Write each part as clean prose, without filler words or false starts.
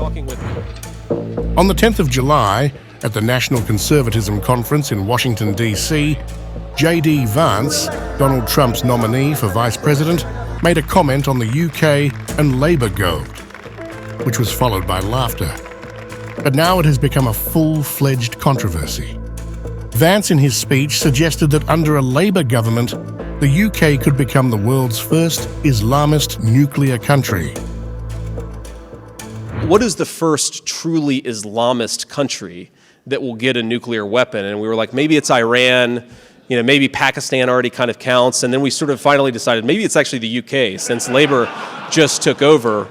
talking with me. On the 10th of July, at the National Conservatism Conference in Washington, D.C., J.D. Vance, Donald Trump's nominee for vice president, made a comment on the UK and Labour gold, which was followed by laughter. But now it has become a full-fledged controversy. Vance, in his speech, suggested that under a Labour government, the UK could become the world's first Islamist nuclear country. What is the first truly Islamist country that will get a nuclear weapon? And we were like, maybe it's Iran, maybe Pakistan already kind of counts. And then we sort of finally decided maybe it's actually the UK, since Labour just took over.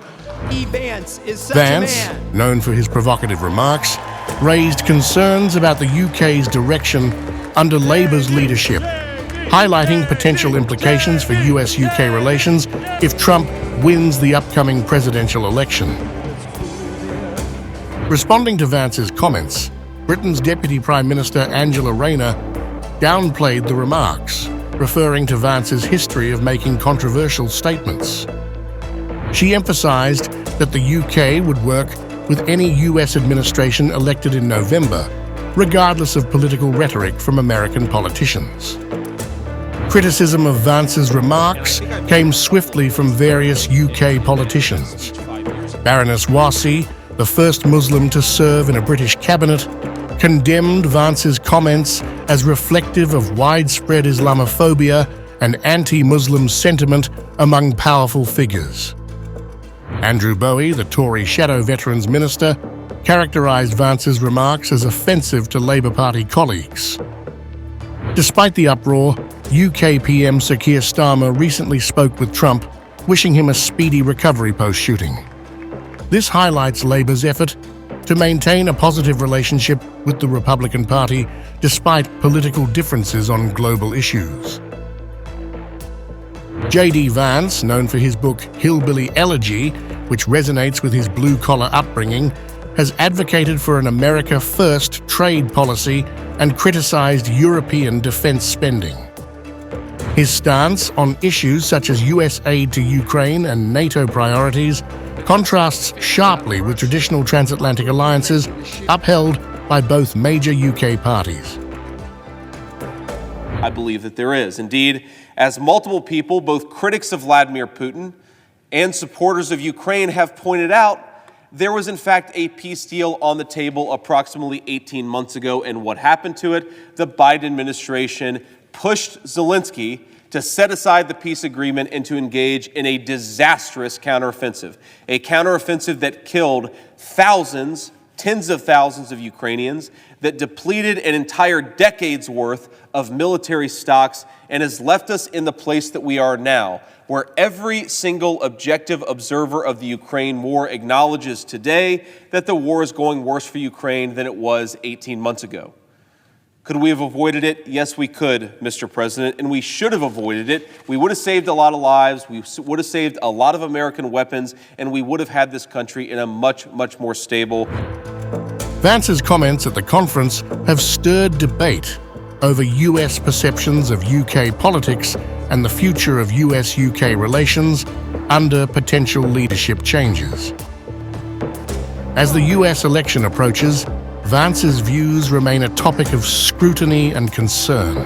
Vance is such a man. Known for his provocative remarks, raised concerns about the UK's direction under Labour's leadership, highlighting potential implications for US-UK relations if Trump wins the upcoming presidential election. Responding to Vance's comments, Britain's Deputy Prime Minister Angela Rayner downplayed the remarks, referring to Vance's history of making controversial statements. She emphasized that the UK would work with any US administration elected in November, regardless of political rhetoric from American politicians. Criticism of Vance's remarks came swiftly from various UK politicians. Baroness Warsi, the first Muslim to serve in a British cabinet, condemned Vance's comments as reflective of widespread Islamophobia and anti-Muslim sentiment among powerful figures. Andrew Bowie, the Tory Shadow Veterans Minister, characterised Vance's remarks as offensive to Labour Party colleagues. Despite the uproar, UK PM Sir Keir Starmer recently spoke with Trump, wishing him a speedy recovery post-shooting. This highlights Labour's effort to maintain a positive relationship with the Republican Party despite political differences on global issues. J.D. Vance, known for his book Hillbilly Elegy, which resonates with his blue-collar upbringing, has advocated for an America First trade policy and criticized European defense spending. His stance on issues such as US aid to Ukraine and NATO priorities contrasts sharply with traditional transatlantic alliances upheld by both major UK parties. I believe that there is. Indeed, as multiple people, both critics of Vladimir Putin and supporters of Ukraine, have pointed out, there was in fact a peace deal on the table approximately 18 months ago, and what happened to it? The Biden administration pushed Zelensky to set aside the peace agreement and to engage in a disastrous counteroffensive, a counteroffensive that killed thousands, tens of thousands of Ukrainians, that depleted an entire decade's worth of military stocks and has left us in the place that we are now, where every single objective observer of the Ukraine war acknowledges today that the war is going worse for Ukraine than it was 18 months ago. Could we have avoided it? Yes, we could, Mr. President, and we should have avoided it. We would have saved a lot of lives, we would have saved a lot of American weapons, and we would have had this country in a much, much more stable. Vance's comments at the conference have stirred debate over US perceptions of UK politics and the future of US-UK relations under potential leadership changes. As the US election approaches, Vance's views remain a topic of scrutiny and concern.